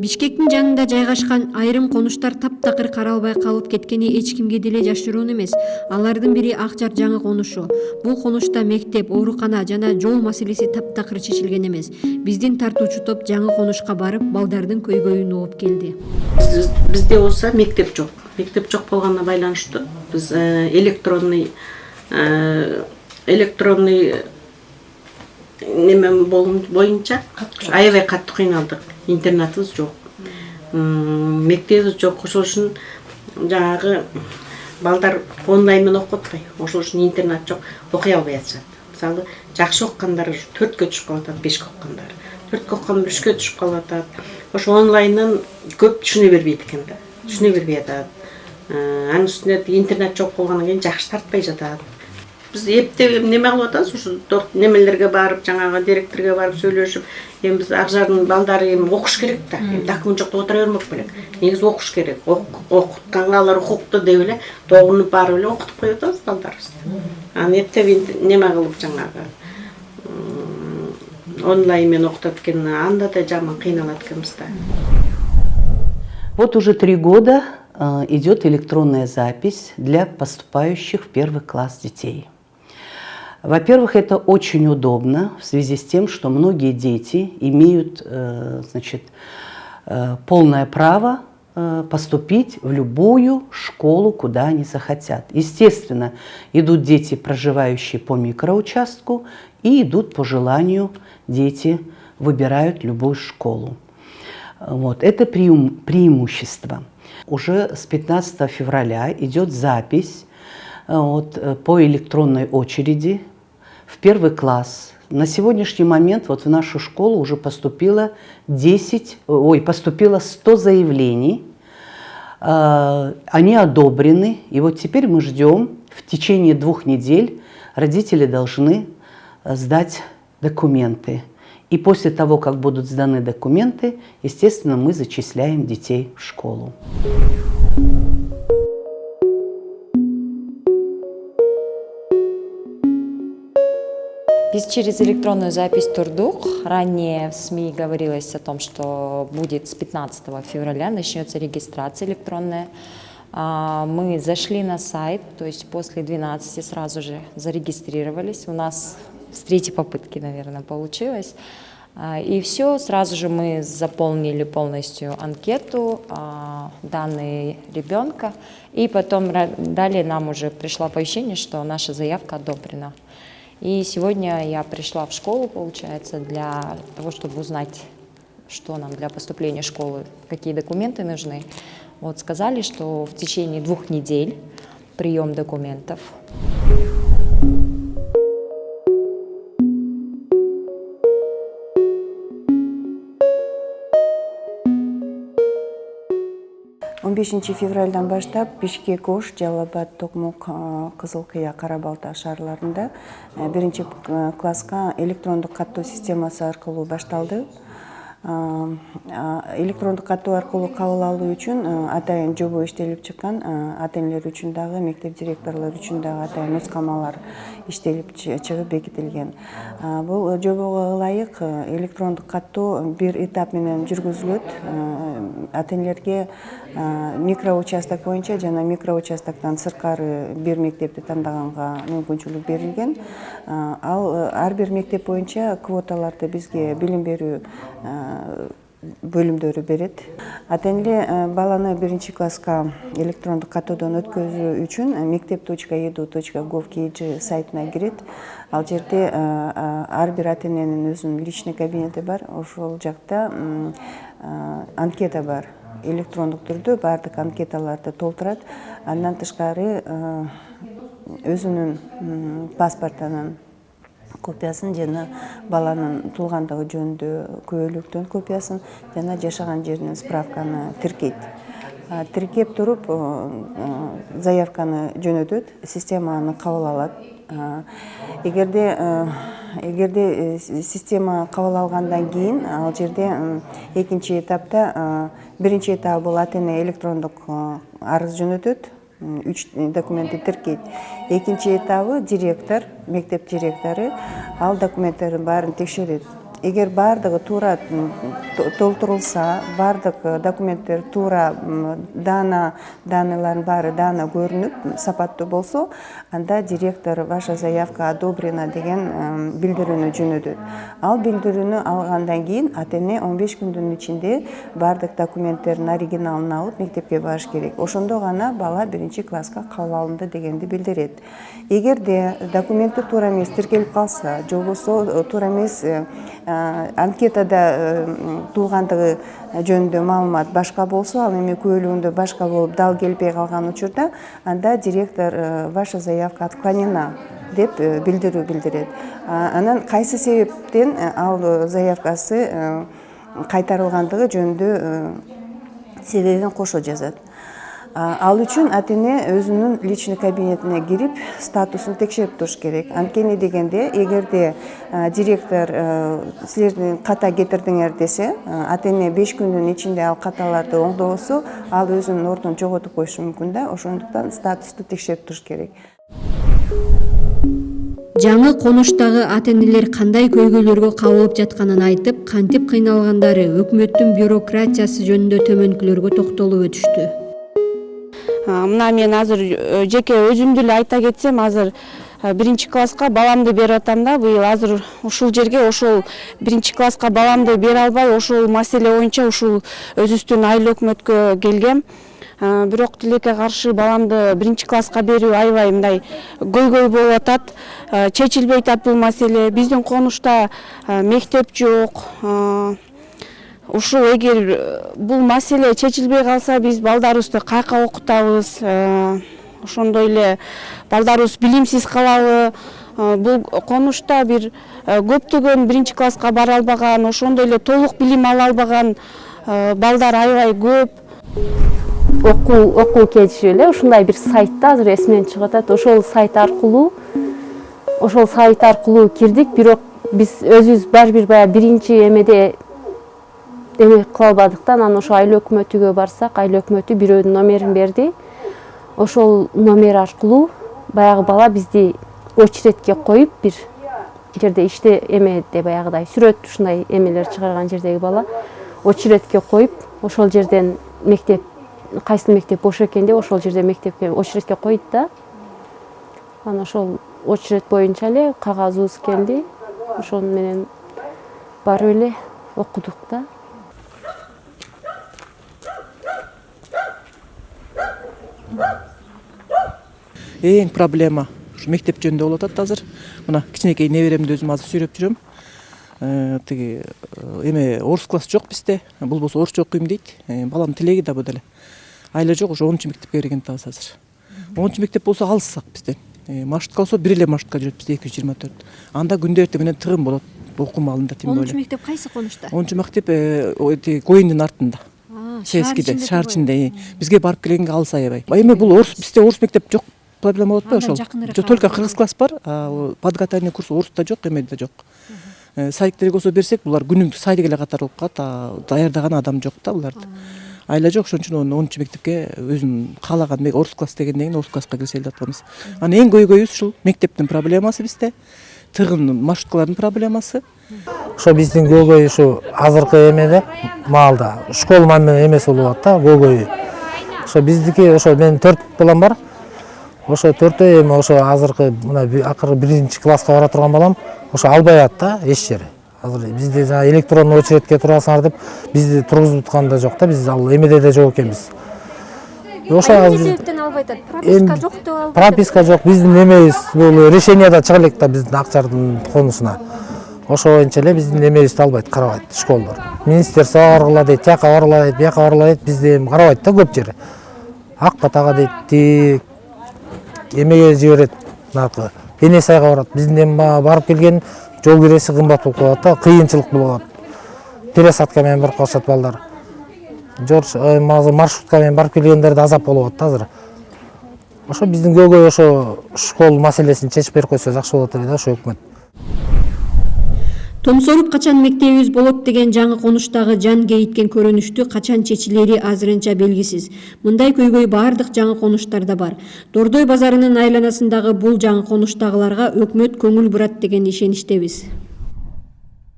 Бишкектин жанында жайгашкан айрым конуштар таптакыр каралбай калып кеткени эч кимге деле жашыруун эмес. Алардын бири Ак Жар жаңы конушу. Бул конушта мектеп, оорукана жана жол маселеси таптакыр чечилген эмес. Биздин тартуучу топ жаңы конушка барып, балдардын көйгөйүн угуп келди. Бизде болсо мектеп жок. Мектеп жок болгонуна байланыштуу биз электронный неме боюнча аябай катуу кыйналдык. Интернатыбыз жок. Мектебибиз жок. Ошол үчүн жанагы балдар онлайн менен окуп атпайбы. Ошол үчүн интернат жок, окуй албай атышат. Мисалы, жакшы окугандар 4кө түшүп калат, 5кө окугандар. 4кө окугандар 3кө түшүп калат. Ошо онлайндан көп түшүнө бербейт экен да. Түшүнө бербей атат. Анын үстүнө интернет жок болгондон кийин жакшы тартпай жатат. Биз эптеп неме кылып атабыз, ушу немелерге барып, жанагы директорго барып сүйлөшүп, эми биз Ак Жардын балдары эми окуш керек да. Эми документ жокто отура бермек белек. Негизи окуш керек. Окутканга алар укуктуу деп эле тогунуп барып эле окутуп коюп атабыз балдарыбызды. Аны эптеп неме кылып жанагы онлайн менен окутат экен, анда да жаман кыйналат экенбиз да. Вот уже 3 года идет электронная запись для поступающих в 1 класс детей. Во-первых, это очень удобно в связи с тем, что многие дети имеют полное право поступить в любую школу, куда они захотят. Естественно, идут дети, проживающие по микроучастку, и идут по желанию дети, выбирают любую школу. Вот, это преимущество. Уже с 15 февраля идет запись по электронной очереди в 1 класс. На сегодняшний момент вот в нашу школу уже поступило 100 заявлений. Они одобрены. И вот теперь мы ждем, в течение 2 недель родители должны сдать документы. И после того, как будут сданы документы, естественно, мы зачисляем детей в школу. Biz через электронную запись турдук. Ранее в СМИ говорилось о том, что будет с 15 февраля начнется регистрация электронная. Мы зашли на сайт, то есть после 12 сразу же зарегистрировались. У нас с 3-й попытки, наверное, получилось. И все, сразу же мы заполнили полностью анкету, данные ребенка. И потом далее нам уже пришло оповещение, что наша заявка одобрена. И сегодня я пришла в школу, получается, для того, чтобы узнать, что нам для поступления в школу, какие документы нужны. Вот сказали, что в течение 2 недель прием документов. Он 5 февральдан баштап Бишкек, Ош, Жалал Абад, Токмок, Кызыл Кыя, Кара Балта шаарларында 1 класска электрондук каттоо системасы аркылуу башталды. Электрондук каттоо аркылуу кабыл алуу үчүн атайын жобо иштелип чыккан, ата-энелер үчүн дагы, мектеп директорлору үчүн дагы атайын нускамалар иштелип чыгып бекитилген. Бул жобого ылайык электрондук каттоо 1 этап менен жүргүзүлөт. Ата-энелерге микроучасток боюнча жана микроучастоктон сырткары бир мектепти тандаганга мүмкүнчүлүк берилген. Ал ар бир мектеп боюнча квоталарды бизге билим берүү бөлүмдөрү берет. Ата-эне баланы 1 класска электрондук каттоодон өткөзүү үчүн mektep.edu.gov.kg сайтына кирет. Ал жерде ар бир ата-эненин өзүнүн личный кабинети бар. Ошол жакта анкета бар. Электрондук түрдө бардык анкеталарды толтурат. Андан тышкары өзүнүн паспортунун копиясын жана баланын туулгандыгы жөнүндө күбөлүктөн копиясын жана жашаган жеринин справканы тиркейт. Тиркеп туруп заявканы жөнөтөт, система аны кабыл алат. Эгерде система кабыл алгандан кийин ал жерде 2 этапта 1 этап бул ата-эне электрондук арыз жөнөтөт, 3 документти тиркейт. 2 этабы директор, мектеп директору ал документтердин баарын текшерет. эгер баардыгы туура толтурулса, баардык документтер туура данныйлардын баары даана көрүнүп сапаттуу болсо, анда директор ваша заявка одобрена деген билдирүүнү жөнөтөт. Ал билдирүүнү алгандан кийин ата-эне 15 күндүн ичинде баардык документтердин оригиналын алып мектепке барыш керек. Ошондо гана бала 1-класска кабыл алынды дегенди билдирет. Эгерде документтер туура эмес тиркелип калса, же болбосо туура эмес анкетада туулгандыгы жөнүндө маалымат башка болсо, ал эми күбөлүгүндө башка болуп дал келбей калган учурда, анда директор ваша заявка отклонена деп билдирүү билдирет. Анан кайсы себептен ал заявкасы кайтарылгандыгы жөнүндө себебин кошо жазат. Ал үчүн ата-эне өзүнүн личный кабинетине кирип статусун текшерип туруш керек. Анткени дегенде, эгерде директор силердин ката кетирдиңер десе, ата-эне 5 күндүн ичинде ал каталарды оңдобосо, ал өзүнүн ордун жоготуп коюшу мүмкүн да. Ошондуктан статусту текшерип туруш керек. Жаңы конуштагы ата-энелер кандай көйгөйлөргө кабылып жатканын айтып, кантип кыйналгандары, өкмөттүн бюрократиясы жөнүндө төмөнкүлөргө токтолуп өтүштү. Мына мен азыр жеке өзүмдү эле айта кетсем, азыр 1-класска баламды берип атам да. Быйыл азыр ушул жерге ошол 1-класска баламды бере албай, ошол маселе боюнча ушул өзүбүздүн айыл өкмөткө келгем. Бирок тилекке каршы баламды 1-класска берүү аябай мындай көйгөй болуп атат. Чечилбей атат бул маселе. Биздин конушта мектеп жок. Ушул эгер бул маселе чечилбей калса, биз балдарыбызды каяка окутабыз? Ошондой эле балдарыбыз билимсиз калабы? Бул конушта бир көптөгөн 1-класска бара албаган, ошондой эле толук билим ала албаган балдар аябай көп. Окуу кетишип эле ушундай бир сайтта азыр эсимден чыгып атат. Ошол сайт аркылуу кирдик, бирок биз өзүбүз баары бир баягы биринчи эмеде эме кыла албадыктан, анан ошо айыл өкмөтүгө барсак, айыл өкмөтү бирөөнүн номерин берди. Ошол номер аркылуу баягы бала бизди очередке коюп, бир жерде иште эмеде баягыдай сүрөт ушундай эмелер чыгарган жердеги бала очередке коюп, ошол жерден мектеп, кайсы мектеп бош экен деп ошол жерде мектепке очередке койду да. Анан ошол очеред боюнча эле кагазыбыз келди. Ошону менен барып эле окудук да. Эң проблема ушу мектеп жөнүндө болуп атат азыр. Мына кичинекей неберемди өзүм азыр сүйрөп жүрөм. Тиги эме орус класс жок бизде. Бул болсо орусча окуйм дейт. Баламдын тилеги да бу деле. Айла жок, ошо 10-мектепке берген атабыз азыр. 10-мектеп болсо алыссак бизден. Маршрутка болсо бир эле маршрутка жүрөт бизде 224. Анда күндө эртең менен тыгын болот окуу маалында тим эле. 10-мектеп кайсы конушта? 10-мектеп Коюндун артында. Сескиде, шаар ичинде. Бизге барып келгенге алыс аябай. Эми бул орус, бизде орус мектеп жок. Проблема болот ошол. Только кыргыз класс бар, подготовительный курс орусда жок, эмеде жок. Садиктерге болсо берсек, булар күнүмдүк садик эле катары болуп калат, даярдаган адам жок да буларды. Айла жок, ошон үчүн 10-мектепке өзүн каалаган орус класс дегенден кийин орус класска кирсе деп атабыз. Анан эң көйгөйүбүз ушул мектептин проблемасы бизде, тыгын маршруткалардын проблемасы. Ошо биздин көйгөй ушу азыркы эмеде маалда школа мамиле эмес болуп атат да, көйгөйү. Ошо биздики, ошо менин 4 балам бар. Ошо 4 эми ошо азыркы мына акыркы 1-класска бара турган балам ошо албай атат да эч жери. Азыр бизде жана электронный очередке турасыңар деп бизди тургузуп аткан да жок да, биз ал эмеде да жок экенбиз. Ошо эмне себептен албай атат? Прописка жок деп албайт. Прописка жок, биздин эмебиз бул решенияда чыга элек да биздин Акчардын конусуна. Ошо боюнча эле биздин эмебизди албайт, карабайт школдор. Министерство баргыла дейт, тияка баргыла дейт, бияка баргыла дейт, бизди эми карабайт да көп жери. Ак батага дейт, эмеге жиберет, наркы Эне сайга барат. Биздин эми барып келген жол киреси кымбат болуп калат да, кыйынчылык болот. Пересадка менен барып калышат балдар. Маршрутка менен барып келгендерде азап болуп атат азыр. Ошо биздин көйгөй ошо школ маселесин чечип берип койсо жакшы болот дейт да ошо өкмөт. Томсоруп качан мектебибиз болот деген жаңы конуштагы жан кейиткен көрүнүштү качан чечилери азырынча белгисиз. Мындай көйгөй бардык жаңы конуштарда бар. Дордой базарынын айланасындагы бул жаңы конуштагыларга өкмөт көңүл бурат деген ишеничтебиз.